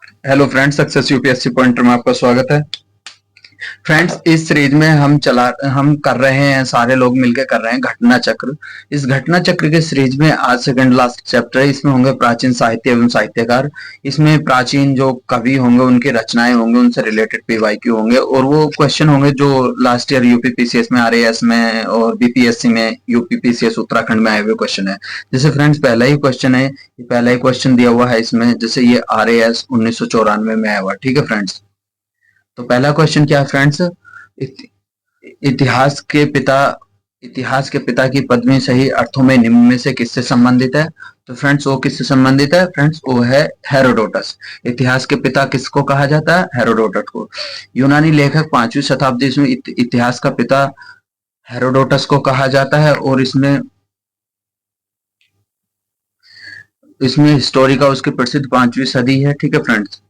Hello friends, success UPSC pointer में आपका स्वागत है। फ्रेंड्स, इस सीरीज में हम कर रहे हैं, सारे लोग मिलकर कर रहे हैं घटना चक्र। इस घटना चक्र के सीरीज में आज सेकंड लास्ट चैप्टर है। इसमें होंगे प्राचीन साहित्य एवं साहित्यकार। इसमें प्राचीन जो कवि होंगे उनकी रचनाएं होंगे, उनसे रिलेटेड पीवाईक्यू होंगे और वो क्वेश्चन होंगे जो लास्ट ईयर यूपीपीसीएस में, आरएएस में और बीपीएससी में, यूपीपीसीएस उत्तराखंड में आए हुए क्वेश्चन है। जैसे फ्रेंड्स पहला ही क्वेश्चन है, पहला ही क्वेश्चन दिया हुआ है इसमें, जैसे ये आरएएस 1994 में आया हुआ। ठीक है फ्रेंड्स, तो पहला क्वेश्चन क्या है फ्रेंड्स? इतिहास के पिता इतिहास के पिता की पदवी सही अर्थों में निम्न में से किससे संबंधित है? तो फ्रेंड्स वो किससे संबंधित है? फ्रेंड्स वो है हेरोडोटस। इतिहास के पिता किसको कहा जाता है? हेरोडोटस को। यूनानी लेखक 5वीं शताब्दी में इतिहास का पिता हेरोडोटस को कहा जाता है और इसमें इसमें हिस्टोरी का उसकी प्रसिद्ध 5वीं सदी है। ठीक है फ्रेंड्स,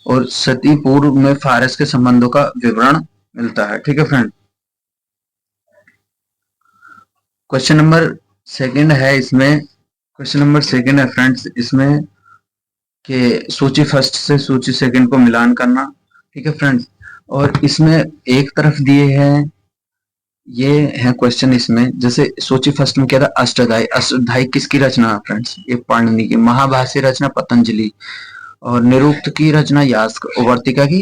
और सती पूर्व में फारस के संबंधों का विवरण मिलता है। ठीक है फ्रेंड, क्वेश्चन नंबर सेकंड है इसमें। क्वेश्चन नंबर सेकंड है फ्रेंड्स इसमें कि सूची फर्स्ट से सूची सेकंड को मिलान करना। ठीक है फ्रेंड्स, और इसमें एक तरफ दिए हैं, ये है क्वेश्चन इसमें। जैसे सूची फर्स्ट में क्या था? अष्टाध्यायी। अष्टाध्यायी किसकी रचना है फ्रेंड्स? ये पाणिनि की। महाभाष्य रचना पतंजलि, और निरुक्त की रचना यास्क, और वर्तिका की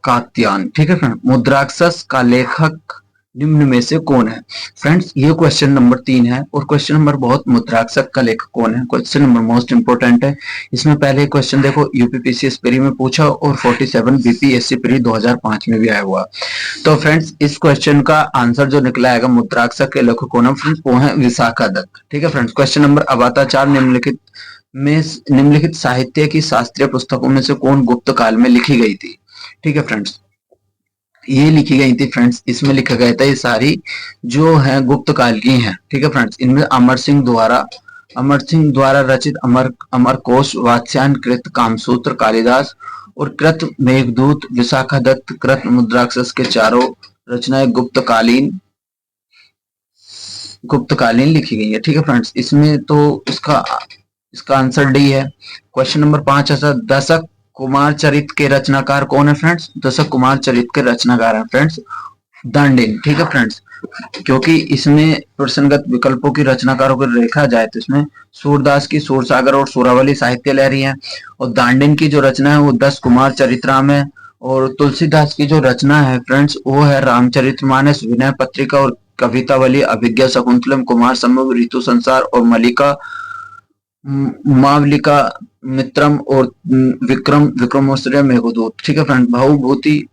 कात्यायन। ठीक है फ्रेंड, मुद्राक्षस का लेखक निम्न में से कौन है? फ्रेंड्स ये क्वेश्चन नंबर 3 है और क्वेश्चन नंबर बहुत, मुद्राक्षक का लेखक कौन है, क्वेश्चन नंबर मोस्ट इंपोर्टेंट है। इसमें पहले क्वेश्चन देखो यूपीपीसीएस प्री में पूछा और 47 बीपीएससी प्री 2005 में भी आया हुआ। तो फ्रेंड्स इस क्वेश्चन का आंसर जो निकला है मुद्राक्षक के लेखक कौन है फ्रेंड्स? वो है विशाखा दत्त। ठीक है फ्रेंड्स, क्वेश्चन नंबर अब आता 4, निम्नलिखित साहित्य की शास्त्रीय पुस्तकों में से कौन गुप्त काल में लिखी गई थी? ठीक है फ्रेंड्स, ये लिखी गई थी फ्रेंड्स, इसमें लिखा गया था, ये सारी जो है गुप्त काल की हैं। ठीक है फ्रेंड्स, इनमें अमर सिंह द्वारा रचित अमर कोश, वात्स्यायन कृत कामसूत्र कालिदास और कृत मेघदूत, विशाखा दत्त कृत मुद्राक्षस के चारों रचनाएं गुप्तकालीन लिखी गई है। ठीक है फ्रेंड्स, इसमें तो इसका इसका आंसर डी है। क्वेश्चन नंबर 5 है सर, दशक कुमार चरित के रचनाकार कौन है फ्रेंड्स? दशक कुमार चरित के रचनाकार हैं फ्रेंड्स दांडिन। ठीक है फ्रेंड्स, क्योंकि इसमें प्रसंगत विकल्पों की रचनाकारों को देखा जाए तो इसमें सूरदास की सूरसागर और सूरावली साहित्य लहरी है, और दांडिन की जो रचना है वो 10 कुमार चरित्राम है, और तुलसीदास की जो रचना है फ्रेंड्स वो है रामचरितमानस, विनय पत्रिका और कवितावली, अभिज्ञा शकुंतलम, कुमार संभव, ऋतु संसार और मलिका मावलिका मित्रम और विक्रमोत्तरीय मेघदूत। ठीक है फ्रेंड, भावभूति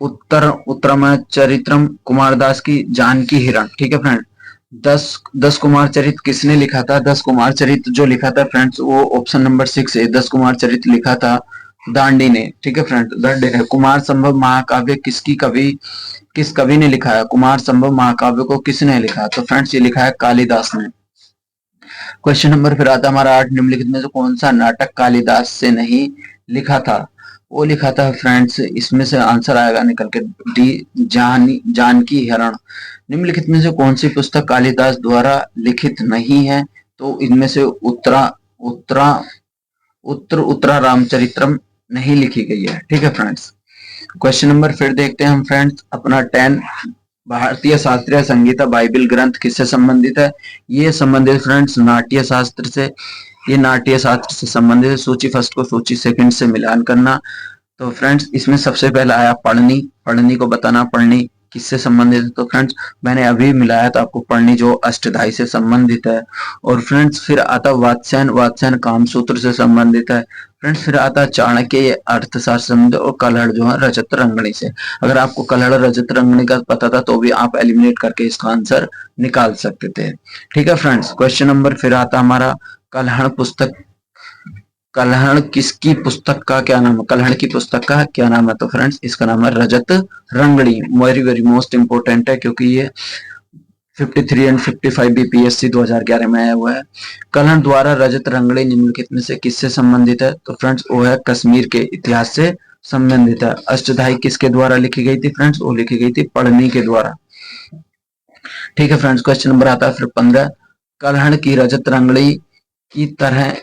उत्तरम चरित्रम, कुमारदास की जानकी हिरण। ठीक है फ्रेंड, 10 कुमार चरित किसने लिखा था? 10 कुमार चरित जो लिखा था फ्रेंड्स वो ऑप्शन नंबर 6 है, 10 कुमार चरित लिखा था दांडी ने। ठीक है फ्रेंड, दांडी ने। कुमार संभव महाकाव्य किस कवि ने लिखा है? कुमार संभव महाकाव्य को किसने लिखा? तो फ्रेंड्स ये लिखा है कालिदास ने। क्वेश्चन नंबर फिर आता हमारा 8, निम्नलिखित में से कौन सा नाटक कालिदास से नहीं लिखा था? वो लिखा था फ्रेंड्स, इसमें से आंसर आएगा निकल के डी, जानकी हिरण। निम्नलिखित में से कौन सी पुस्तक कालिदास द्वारा लिखित नहीं है? तो इनमें से उत्तरा रामचरित्रम नहीं लिखी गई है। ठीक है फ्रेंड्स, क्वेश्चन नंबर फिर देखते हैं हम फ्रेंड्स अपना 10, भारतीय शास्त्रीय संगीत बाइबल ग्रंथ किससे संबंधित है? ये संबंधित फ्रेंड्स नाट्य शास्त्र से, ये नाट्य शास्त्र से संबंधित है। सूची फर्स्ट को सूची सेकंड से मिलान करना। तो फ्रेंड्स इसमें सबसे पहला आया पढ़नी को बताना, पढ़नी किससे संबंधित है? तो फ्रेंड्स मैंने अभी मिलाया था आपको, पढ़नी जो अष्टधाई से संबंधित है। और फ्रेंड्स फिर आता वात्स्यायन कामसूत्र से संबंधित है। फ्रेंड्स फिर आता चाणक्य अर्थशास्त्र संबंधित, और कल्हड़ जो है रजत रंगनी से। अगर आपको कल्हड़ रजत रंगनी का पता था तो भी आप एलिमिनेट करके इसका आंसर निकाल सकते थे। ठीक है फ्रेंड्स, क्वेश्चन नंबर फिर आता हमारा कल्हड़ किसकी पुस्तक का क्या नाम है? कल्हड़ की पुस्तक का क्या नाम है? तो फ्रेंड्स इसका नाम है रजत Rangdi. Very very most important है क्योंकि ये 53 एंड 55 बीपीएससी 2011 में आया हुआ है। कल्हड़ द्वारा रजत रंगड़ी निम्नलिखित में से किससे संबंधित है? तो फ्रेंड्स वो है कश्मीर के इतिहास से संबंधित है। अष्टधाई किसके द्वारा लिखी गई थी फ्रेंड्स? वो लिखी गई थी पढ़नी के द्वारा। ठीक है फ्रेंड्स, क्वेश्चन नंबर आता है फिर 15, कल्हड़ की रजत रंगड़ी की तरह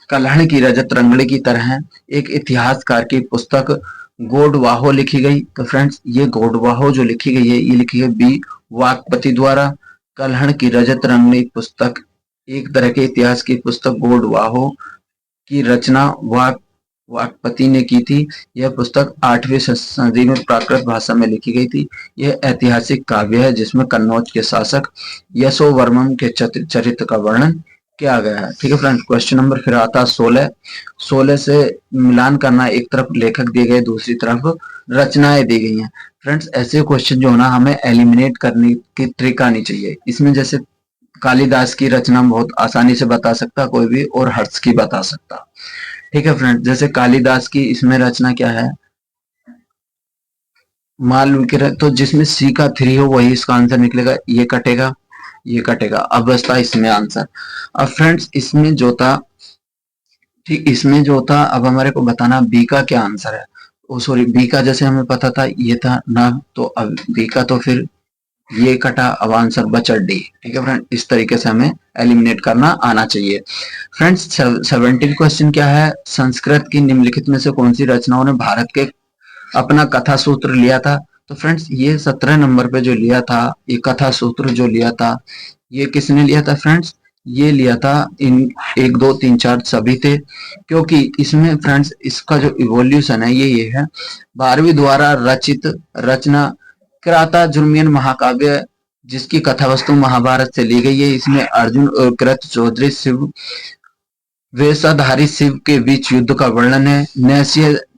कल्हण की रजत रंगली की तरह एक इतिहासकार की पुस्तक गोडवाहो लिखी गई। तो फ्रेंड्स ये गोडवाहो जो लिखी गई है ये लिखी गई बी वाकपति द्वारा। कल्हण की रजत रंगली पुस्तक एक तरह के इतिहास की पुस्तक गोडवाहो की रचना वाकपति ने की थी। यह पुस्तक 8वीं सदी में प्राकृत भाषा में लिखी गई थी। यह ऐतिहासिक काव्य है जिसमें कन्नौज के शासक यशोवर्मन के चरित्र का वर्णन किया गया है। ठीक है फ्रेंड्स, क्वेश्चन नंबर फिर आता है 16। 16 से मिलान करना, एक तरफ लेखक दिए गए, दूसरी तरफ रचनाएं दी गई हैं। फ्रेंड्स ऐसे क्वेश्चन जो ना हमें एलिमिनेट करने की ट्रिक आनी चाहिए। इसमें जैसे कालिदास की रचना बहुत आसानी से बता सकता कोई भी, और हर्ष की बता सकता। ठीक है फ्रेंड, जैसे कालिदास की इसमें रचना क्या है, मालविका, तो जिसमें सी का 3 हो वही इसका आंसर निकलेगा। ये कटेगा, ये कटेगा, अब बचता इसमें आंसर। अब फ्रेंड्स इसमें जो था, ठीक इसमें जो था, अब हमारे को बताना बी का क्या आंसर है। ओ सॉरी, बी का जैसे हमें पता था ये था ना, तो अब बी का तो फिर ये कटा, अब आंसर बचा डी। ठीक है फ्रेंड, इस तरीके से हमें एलिमिनेट करना आना चाहिए। फ्रेंड्स 17 क्वेश्चन क्या है, संस्कृत की निम्नलिखित में से कौन सी रचनाओं ने भारत के अपना कथा सूत्र लिया था। तो फ्रेंड्स ये 17 नंबर पे जो लिया था, ये कथा सूत्र जो लिया था, ये किसने लिया था फ्रेंड्स, ये लिया था इन 1 2 3 4 सभी थे। क्योंकि इसमें फ्रेंड्स इसका जो इवोल्यूशन है ये है, भारवी द्वारा रचित रचना किराता जुर्मियन महाकाव्य जिसकी कथा वस्तु महाभारत से ली गई है। इसमें अर्जुन और कृत चौधरी शिव वेशधारी शिव के बीच युद्ध का वर्णन है।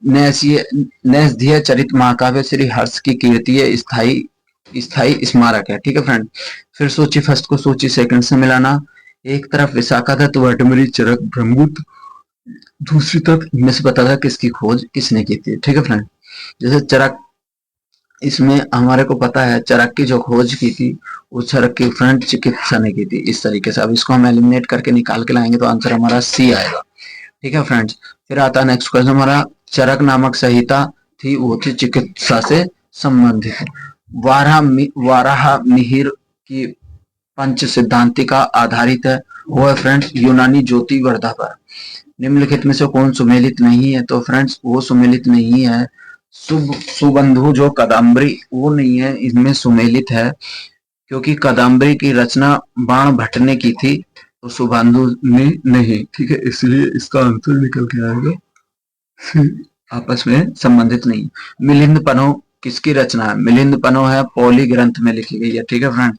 नैषधीय चरित महाकाव्य श्री हर्ष की कीर्ति स्थायी स्थायी स्मारक है। ठीक है फ्रेंड, फिर सूची फर्स्ट को सूची सेकंड से मिलाना। एक तरफ विशाखा दत्त, वटमरी, चरक, ब्रह्मगुप्त, दूसरी तरफ इनमें से पता था किसकी खोज किसने की थी। ठीक है फ्रेंड, जैसे चरक, इसमें हमारे को पता है चरक की जो खोज की थी उस चरक की फ्रेंड चिकित्सा ने की थी। इस तरीके से अब इसको हम एलिमिनेट करके निकाल के लाएंगे तो आंसर हमारा सी आएगा। ठीक है फ्रेंड्स, फिर आता है नेक्स्ट क्वेश्चन हमारा, चरक नामक संहिता थी वो थी चिकित्सा से संबंधित। वाराह मिहिर की पंच सिद्धांतिका आधारित है, वो है फ्रेंड्स यूनानी ज्योति वर्धा पर। निम्नलिखित में से कौन सुमेलित नहीं है, तो फ्रेंड्स वो सुमेलित नहीं है सुबंधु जो कदम्बरी, वो नहीं है, इसमें सुमेलित है क्योंकि कदम्बरी की रचना बाण भट्ट ने की थी, तो सुबंधु ने नहीं। ठीक है, इसलिए इसका आंसर निकल के आएगा आपस में संबंधित नहीं। मिलिंद पनो किसकी रचना है, मिलिंद पनो है पौली ग्रंथ में लिखी गई है। ठीक है फ्रेंड,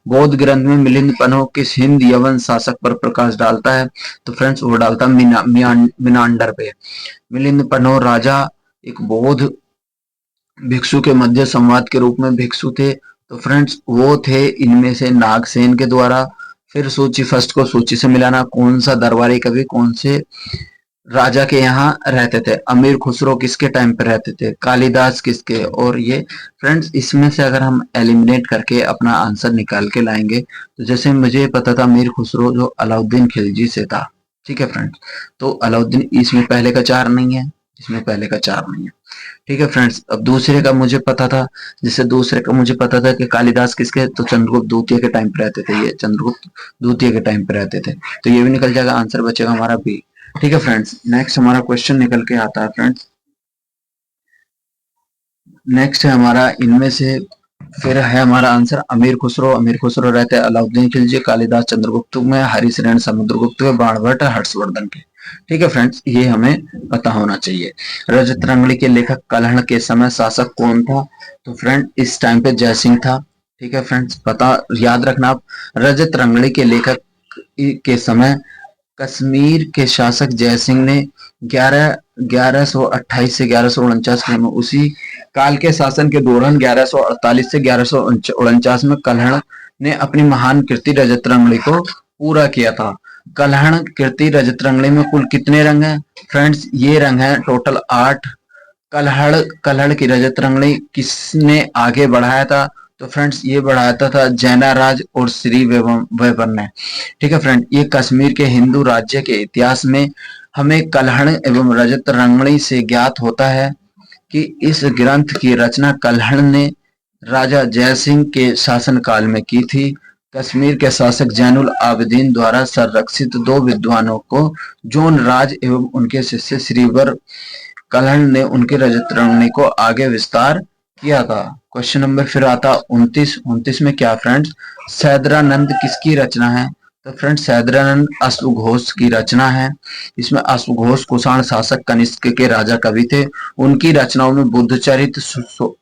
बौद्ध ग्रंथ में मिलिंद पनो किस हिंद यवन शासक पर प्रकाश डालता है, तो फ्रेंड्स वो डालता मिनांडर पे। मिलिंद पनो राजा एक बौद्ध भिक्षु के मध्य संवाद के रूप में भिक्षु थे, तो फ्रेंड्स वो थे इनमें से नागसेन के द्वारा। फिर सूची फर्स्ट को सूची से मिलाना, कौन सा दरबारी कवि कौन से राजा के यहाँ रहते थे, अमीर खुसरो किसके टाइम पे रहते थे, कालिदास किसके, और ये फ्रेंड्स इसमें से अगर हम एलिमिनेट करके अपना आंसर निकाल के लाएंगे, तो जैसे मुझे पता था अमीर खुसरो जो अलाउद्दीन खिलजी से था। ठीक है फ्रेंड्स, तो अलाउद्दीन इसमें पहले का 4 नहीं है, इसमें पहले का 4 नहीं है। ठीक है फ्रेंड्स, अब दूसरे का मुझे पता था, जैसे दूसरे का मुझे पता था कि कालिदास किसके, तो चंद्रगुप्त द्वितीय के टाइम पे रहते थे, ये चंद्रगुप्त द्वितीय के टाइम पे रहते थे, तो ये भी निकल जाएगा, आंसर बचेगा हमारा बी। ठीक है फ्रेंड्स, नेक्स्ट हमारा क्वेश्चन निकल के आता है फ्रेंड्स, नेक्स्ट है हमारा इनमें से फिर है हमारा आंसर अमीर खुसरो। अमीर खुसरो रहते हैं अलाउद्दीन खिलजी, कालिदास चंद्रगुप्त में, हरिशरण समुद्रगुप्त में, बाणभट्ट हर्षवर्धन के। ठीक है फ्रेंड्स, ये हमें पता होना चाहिए। रजत रंगली के लेखक कलहण के समय शासक कौन था, तो फ्रेंड इस टाइम पे जयसिंह था। ठीक है फ्रेंड्स, पता याद रखना आप, रजत रंगली के लेखक के समय कश्मीर के शासक जयसिंह ने 1128 से 1149 में, उसी काल के शासन के दौरान 1148 से 1149 में कल्हण ने अपनी महान कृति रजत रंगली को पूरा किया था। कल्हण कृति रजत रंगली में कुल कितने रंग हैं फ्रेंड्स, ये रंग है टोटल 8। कल्हड़ की रजत रंगली किसने आगे बढ़ाया था, तो फ्रेंड्स ये बढ़ाता था जैनाराज और श्री वेबर ने। ठीक है फ्रेंड, ये कश्मीर के हिंदू राज्य के इतिहास में हमें कल्हण एवं रजत रंगली से ज्ञात होता है कि इस ग्रंथ की रचना कल्हण ने राजा जयसिंह के शासन काल में की थी, कश्मीर के शासक जैनुल आबिदीन द्वारा संरक्षित दो विद्वानों को जोन राज एवं उनके शिष्य श्रीवर कलहण ने उनके रजतरंगनी को आगे विस्तार किया था। क्वेश्चन नंबर फिर आता 29 में क्या फ्रेंड्स, सैदरानंद किसकी रचना है? तो फ्रेंड्स सैदरानंद अश्वघोष की रचना है। इसमें अश्वघोष कुषाण शासक कनिष्क के राजा कवि थे। उनकी रचनाओं में बुद्धचरित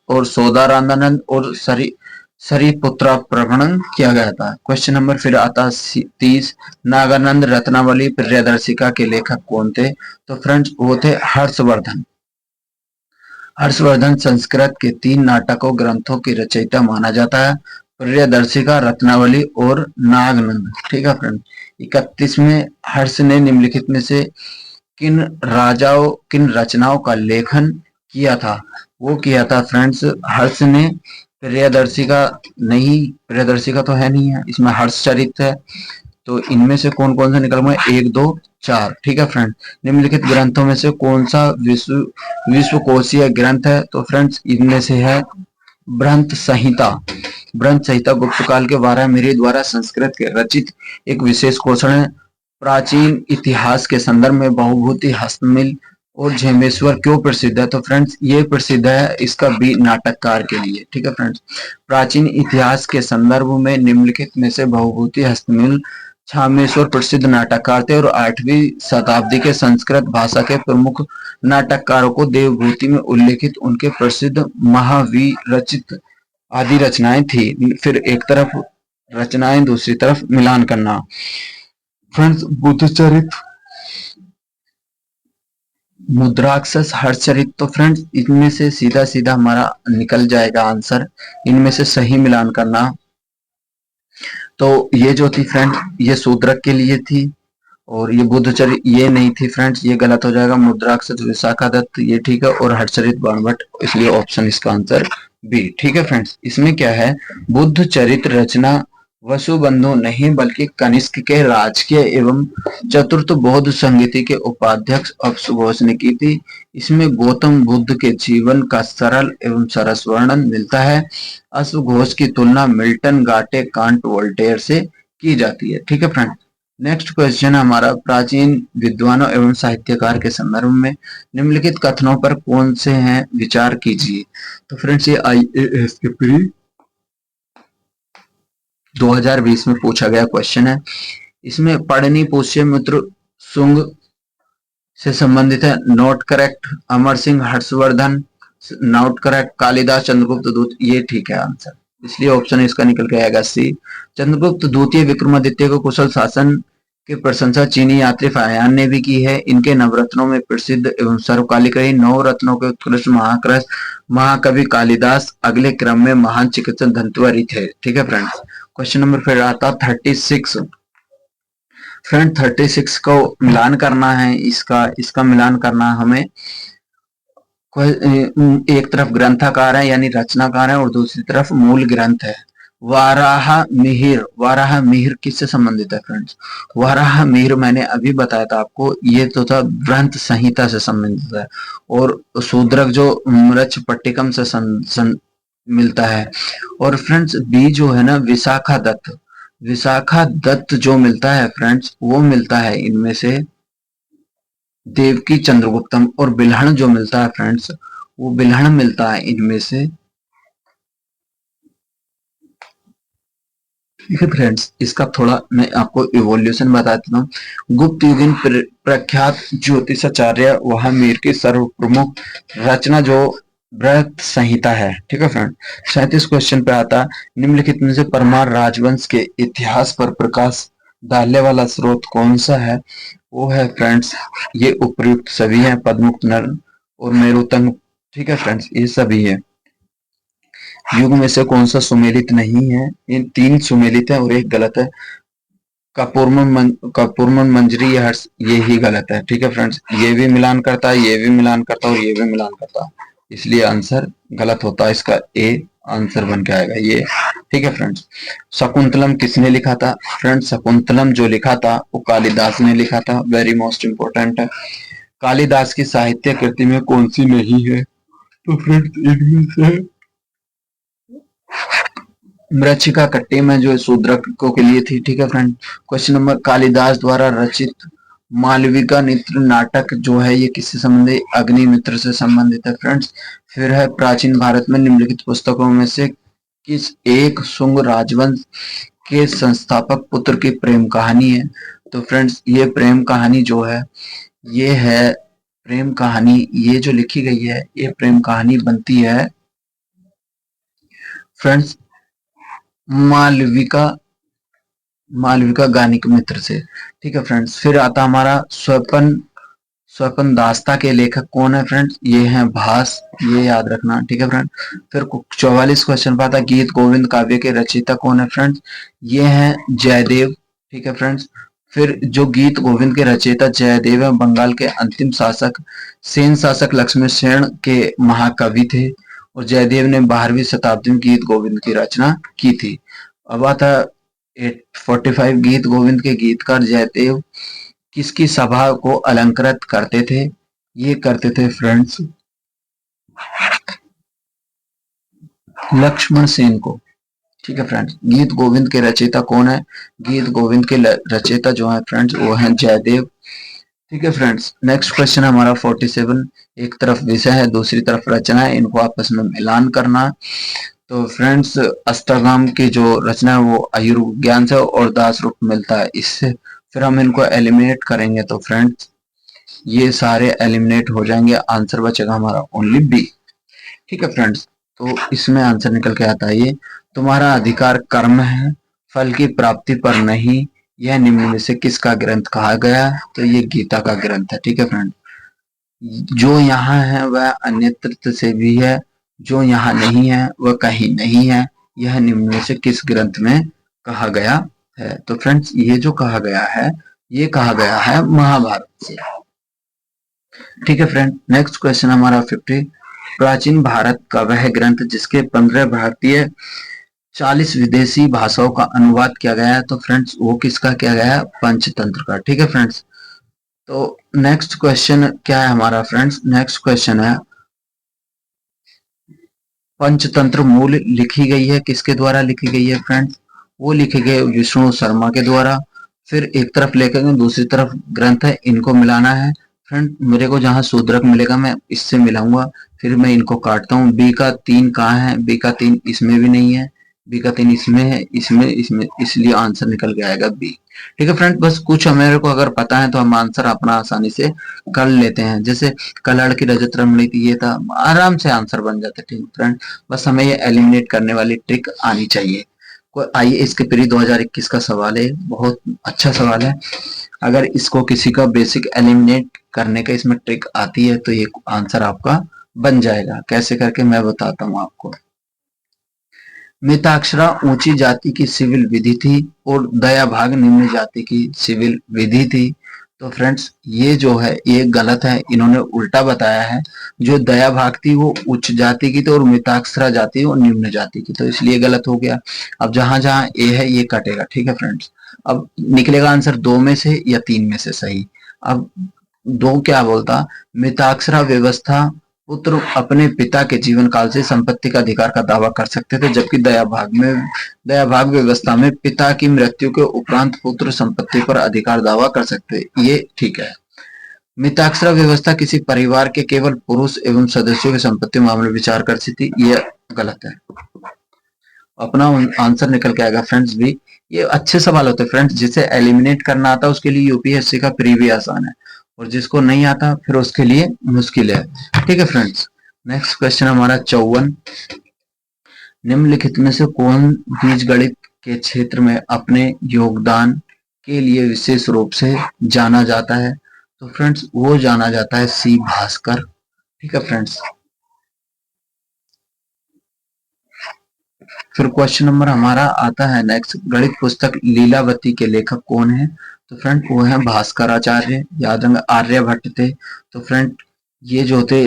और सोदारानंद और सरिपुत्रा प्रकरण किया गया था। क्वेश्चन नंबर फिर आता 30, नागानंद रत्नावली प्रियदर्शिका के लेखक कौन थे? तो फ्रेंड्स वो थे हर्षवर्धन। हर्षवर्धन संस्कृत के 3 नाटकों ग्रंथों की रचयिता माना जाता है, प्रियदर्शिका, रत्नावली और नागानंद। ठीक है फ्रेंड। 31 में हर्ष ने निम्नलिखित में से किन रचनाओं का लेखन किया था? वो किया था फ्रेंड्स हर्ष ने प्रियदर्शिका, नहीं प्रियदर्शिका तो है नहीं है, इसमें हर्षचरित है। तो इनमें से कौन कौन सा निकल गया? 1, 2, 4। ठीक है फ्रेंड। निम्नलिखित ग्रंथों में से कौन सा विश्वकोशीय ग्रंथ है? तो फ्रेंड्स इनमें से है बृहत संहिता। बृहत संहिता गुप्त काल के वारामिरी द्वारा संस्कृत के रचित एक विशेष कोश है। प्राचीन इतिहास के संदर्भ में बहुभूति, हस्तमिल और झेमेश्वर क्यों प्रसिद्ध है? तो फ्रेंड्स ये प्रसिद्ध है इसका बी नाटककार के लिए। ठीक है फ्रेंड्स। प्राचीन इतिहास के संदर्भ में निम्नलिखित में से बहुभूति, हस्तमिल, छामेश्वर प्रसिद्ध नाटककार थे और 8वीं शताब्दी के संस्कृत भाषा के प्रमुख नाटककारों को देवभूति में उल्लेखित उनके प्रसिद्ध महावीर रचित आदि रचनाएं थी। फिर एक तरफ रचनाएं, दूसरी तरफ मिलान करना। फ्रेंड्स बुद्धचरित, मुद्राक्षस, हर्षचरित, तो फ्रेंड्स इनमें से सीधा सीधा हमारा निकल जाएगा आंसर। इनमें से सही मिलान करना। तो ये जो थी फ्रेंड ये शूद्रक के लिए थी और ये बुद्धचरित ये नहीं थी फ्रेंड्स, ये गलत हो जाएगा। मुद्राक्षस विशाखा दत्त ये ठीक है और हर्षचरित बाणभट्ट, इसलिए ऑप्शन इसका आंसर बी। ठीक है फ्रेंड्स। इसमें क्या है, बुद्धचरित रचना वसुबंधु नहीं बल्कि कनिष्क के राजकीय एवं चतुर्थ बौद्ध संगीति के उपाध्यक्ष अश्वघोष ने की थी। इसमें गौतम बुद्ध के जीवन का सरल एवं सरस वर्णन मिलता है। अश्वघोष की तुलना मिल्टन, गाटे, कांट, वोल्टेयर से की जाती है। ठीक है फ्रेंड। नेक्स्ट क्वेश्चन है हमारा, प्राचीन विद्वानों एवं साहित्यकार के संदर्भ में निम्नलिखित कथनों पर कौन से हैं विचार कीजिए। तो फ्रेंड्स ये IAS के प्री 2020 में पूछा गया क्वेश्चन है। इसमें पढ़नी पुष्यमित्र सुंग से संबंधित है, note correct. Amar Singh Harshvardhan note correct. Kalidas Chandragupta दूत ये ठीक है आंसर, इसलिए ऑप्शन इसका निकल के आएगा सी। चंद्रगुप्त द्वितीय विक्रमादित्य को कुशल शासन की प्रशंसा चीनी यात्री फाहियान ने भी की है। इनके नवरत्नों में प्रसिद्ध एवं सर्वकालिक रही नवरत्नों के उत्कृष्ट महाकृष्ट महाकवि कालिदास, अगले क्रम में महान चिकित्सक धन्वंतरि थे। ठीक है फ्रेंड्स। क्वेश्चन नंबर फिर आता 36। फ्रेंड 36 को मिलान करना है, इसका मिलान करना हमें। एक तरफ ग्रंथकार है यानी रचनाकार है और दूसरी तरफ मूल ग्रंथ है। वाराह मिहिर किससे संबंधित है फ्रेंड्स? वाराह मिहिर मैंने अभी बताया था आपको, ये तो था बृहत संहिता से संबंधित है और शूद्रक जो मृच्छ पट्टिकम से मिलता है। और फ्रेंड्स बी जो है ना विशाखा दत्त जो मिलता है फ्रेंड्स वो मिलता है इनमें से देवकी चंद्रगुप्तम, और बिल्हण जो मिलता है फ्रेंड्स वो बिल्हण मिलता है इनमें से। ठीक है फ्रेंड्स। इसका थोड़ा मैं आपको इवोल्यूशन बता देता हूँ। गुप्त युगीन प्रख्यात ज्योतिषाचार्य वहामीर की सर्व प्रमुख रचना जो बृहत संहिता है। ठीक है फ्रेंड। 37 क्वेश्चन पे आता, निम्नलिखित में से परमार राजवंश के इतिहास पर प्रकाश डालने वाला स्रोत कौन सा है? वो है फ्रेंड्स ये उपयुक्त सभी है, पद्मुक्त नर और मेरुतंग। ठीक है फ्रेंड्स ये सभी है। युग में से कौन सा सुमेलित नहीं है? इन 3 सुमेलित है और एक गलत है। कपूरमन मंजरी ये ही गलत है। ठीक है फ्रेंड्स। ये भी मिलान करता है, ये भी मिलान करता है और ये भी मिलान करता है, इसलिए आंसर गलत होता है। इसका ए आंसर बन के आएगा ये। ठीक है फ्रेंड्स। शकुंतलम किसने लिखा था? फ्रेंड्स शकुंतलम जो लिखा था वो कालिदास ने लिखा था। वेरी मोस्ट इंपोर्टेंट है। कालिदास की साहित्य कृति में कौन सी नहीं है? तो फ्रेंड्स इनमें से मृच्छिका कट्टी में जो शूद्रकों के लिए थी। ठीक है फ्रेंड। क्वेश्चन नंबर, कालिदास द्वारा रचित मालविका नृत्य नाटक जो है ये किससे संबंधित? अग्निमित्र से संबंधित है फ्रेंड्स। फिर है, प्राचीन भारत में निम्नलिखित पुस्तकों में से किस एक शुंग राजवंश के संस्थापक पुत्र की प्रेम कहानी है? तो फ्रेंड्स ये प्रेम कहानी जो है ये है प्रेम कहानी, ये जो लिखी गई है ये प्रेम कहानी बनती है फ्रेंड्स मालविका मालविका गानिक मित्र से। ठीक है फ्रेंड्स। फिर आता हमारा स्वपन स्वपन दास्ता के लेखक कौन है फ्रेंड्स? ये हैं भास, ये याद रखना। ठीक है फ्रेंड। फिर 44 क्वेश्चन पाता, गीत गोविंद काव्य के रचयिता कौन है फ्रेंड्स? ये हैं जयदेव। ठीक है फ्रेंड्स। फिर जो गीत गोविंद के रचयिता जयदेव है, बंगाल के अंतिम शासक सेन शासक लक्ष्मी सेन के महाकवि थे और जयदेव ने 12वीं शताब्दी में गीत गोविंद की रचना की थी। अब आता 845, गीत गोविंद के गीतकार जयदेव किसकी सभा को अलंकृत करते थे? ये करते थे फ्रेंड्स लक्ष्मण सेन को। ठीक है फ्रेंड्स। गीत गोविंद के रचयिता कौन है? गीत गोविंद के रचयिता जो है फ्रेंड्स वो है जयदेव। ठीक है फ्रेंड्स। नेक्स्ट क्वेश्चन हमारा 47, एक तरफ विषय है दूसरी तरफ रचना है, इनको आपस में मिलान करना। तो फ्रेंड्स अष्टांगाम की जो रचना है वो आयुर्विज्ञान से और दास रूप मिलता है इससे। फिर हम इनको एलिमिनेट करेंगे तो फ्रेंड्स ये सारे एलिमिनेट हो जाएंगे, आंसर बचेगा हमारा ओनली बी। ठीक है फ्रेंड्स। तो इसमें आंसर निकल के आता है ये, तुम्हारा अधिकार कर्म है फल की प्राप्ति पर नहीं, यह निम्न में से किसका ग्रंथ कहा गया? तो ये गीता का ग्रंथ है। ठीक है फ्रेंड। जो यहाँ है वह अन्यत्र से भी है, जो यहाँ नहीं है वह कहीं नहीं है, यह निम्न में से किस ग्रंथ में कहा गया है? तो फ्रेंड्स ये जो कहा गया है ये कहा गया है महाभारत से। ठीक है फ्रेंड। नेक्स्ट क्वेश्चन हमारा 50, प्राचीन भारत का वह ग्रंथ जिसके 15 भारतीय 40 विदेशी भाषाओं का अनुवाद किया गया है, तो फ्रेंड्स वो किसका किया गया है? पंचतंत्र का। ठीक है फ्रेंड्स। तो नेक्स्ट क्वेश्चन क्या है हमारा फ्रेंड्स? नेक्स्ट क्वेश्चन है, पंचतंत्र मूल लिखी गई है किसके द्वारा लिखी गई है फ्रेंड्स? वो लिखी गई विष्णु शर्मा के द्वारा। फिर एक तरफ लेखक है दूसरी तरफ ग्रंथ है, इनको मिलाना है फ्रेंड। मेरे को जहां शूद्रक मिलेगा मैं इससे मिलाऊंगा, फिर मैं इनको काटता हूँ। बी का 3 कहाँ है? बी का 3 इसमें भी नहीं है, बी का 3 इसमें है, इसमें, इसलिए आंसर निकल के आएगा बी। ठीक है फ्रेंड। बस कुछ मेरे को अगर पता है तो हम आंसर अपना आसानी से कर लेते हैं। जैसे कलड़ की रजत रमणी थी, ये था, आराम से आंसर बन जाता है। ठीक फ्रेंड। बस हमें ये एलिमिनेट करने वाली ट्रिक आनी चाहिए। आइए इसके प्री 2021 का सवाल है, बहुत अच्छा सवाल है। अगर इसको किसी का बेसिक एलिमिनेट करने का इसमें ट्रिक आती है तो ये आंसर आपका बन जाएगा। कैसे करके मैं बताता हूं आपको। मिताक्षरा ऊंची जाति की सिविल विधि थी और दया भाग निम्न जाति की सिविल विधि थी। तो फ्रेंड्स ये जो है ये गलत है, इन्होंने उल्टा बताया है। जो दया भाग थी वो उच्च जाति की थी और मिताक्षरा जाति वो निम्न जाति की, तो इसलिए गलत हो गया। अब जहां जहां ए है ये कटेगा। ठीक है फ्रेंड्स। अब निकलेगा आंसर 2 में से या 3 में से सही। अब 2 क्या बोलता? मिताक्षरा व्यवस्था पुत्र अपने पिता के जीवन काल से संपत्ति का अधिकार का दावा कर सकते थे, जबकि दया भाग व्यवस्था में पिता की मृत्यु के उपरांत पुत्र संपत्ति पर अधिकार दावा कर सकते। ये ठीक है। मिताक्षरा व्यवस्था किसी परिवार के केवल पुरुष एवं सदस्यों की संपत्ति मामले विचार करती थी, ये गलत है। अपना आंसर निकल के आएगा फ्रेंड्स भी। ये अच्छे सवाल होते हैं फ्रेंड्स, जिसे एलिमिनेट करना आता है उसके लिए यूपीएससी का प्री भी आसान है, और जिसको नहीं आता फिर उसके लिए मुश्किल है। ठीक है फ्रेंड्स। नेक्स्ट क्वेश्चन हमारा 54, निम्नलिखित में से कौन बीजगणित के क्षेत्र में अपने योगदान के लिए विशेष रूप से जाना जाता है? तो फ्रेंड्स वो जाना जाता है सी भास्कर। ठीक है फ्रेंड्स। फिर क्वेश्चन नंबर हमारा आता है नेक्स्ट, गणित पुस्तक लीलावती के लेखक कौन है? तो फ्रेंड वो है भास्कराचार्य। याद रखना आर्यभट्ट थे। तो फ्रेंड ये जो थे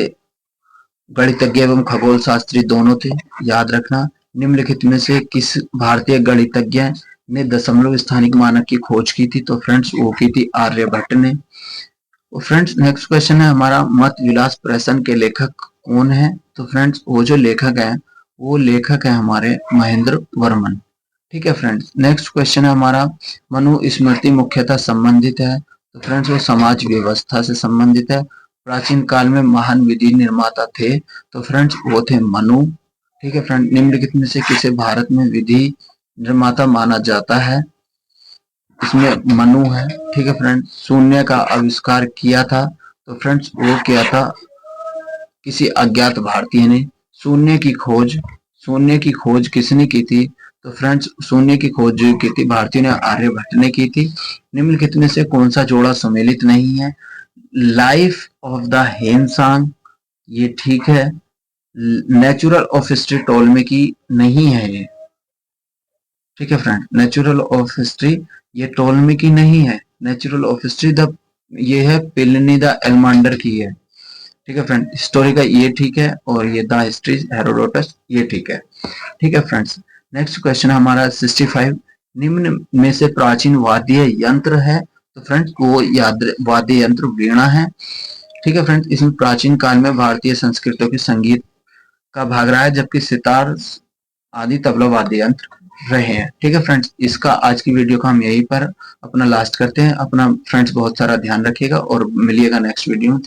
गणितज्ञ एवं खगोल शास्त्री दोनों थे, याद रखना। निम्नलिखित में से किस भारतीय गणितज्ञ ने दशमलव स्थानिक मानक की खोज की थी? तो फ्रेंड्स वो की थी आर्यभट्ट ने। तो फ्रेंड्स नेक्स्ट क्वेश्चन है हमारा, मत विलास प्रश्न के लेखक कौन है? तो फ्रेंड्स वो जो लेखक है वो लेखक है हमारे महेंद्र वर्मन। ठीक है फ्रेंड्स। नेक्स्ट क्वेश्चन है हमारा, मनुस्मृति मुख्यतः संबंधित है। तो फ्रेंड्स वो समाज व्यवस्था से संबंधित है। प्राचीन काल में महान विधि निर्माता थे, तो फ्रेंड्स वो थे मनु। ठीक है फ्रेंड, निम्नलिखित में से किसे भारत में विधि निर्माता माना जाता है? इसमें मनु है। ठीक है फ्रेंड, शून्य का आविष्कार किया था, तो फ्रेंड्स वो किया था किसी अज्ञात भारतीय ने। शून्य की खोज, शून्य की खोज किसने की थी? तो फ्रेंड्स शून्य की खोज जो की थी भारतीय ने आर्यभट्ट ने की थी। निम्नलिखित में से कौन सा जोड़ा सम्मिलित नहीं है? लाइफ ऑफ द हेनसांग, ये ठीक है। नेचुरल ऑफ हिस्ट्री टोलमी नहीं है ये। ठीक है फ्रेंड, नेचुरल ऑफ हिस्ट्री ये टोलमी की नहीं है। नेचुरल ऑफ हिस्ट्री द ये है प्लिनी द एल्मांडर की है। ठीक है फ्रेंड, हिस्टोरी का ये ठीक है, और ये द हिस्ट्री हेरोडोटस ये ठीक है। ठीक है फ्रेंड्स, नेक्स्ट क्वेश्चन हमारा 65, निम्न में से प्राचीन वाद्य यंत्र है? तो फ्रेंड्स वो वाद्य यंत्र वीणा है। ठीक है फ्रेंड्स, इसमें प्राचीन काल में भारतीय संस्कृतों के संगीत का भाग रहा है, जबकि सितार आदि तबला वाद्य यंत्र रहे हैं। ठीक है फ्रेंड्स, इसका आज की वीडियो का हम यहीं पर अपना लास्ट करते हैं। अपना फ्रेंड्स बहुत सारा ध्यान रखिएगा और मिलिएगा नेक्स्ट वीडियो में। थैंक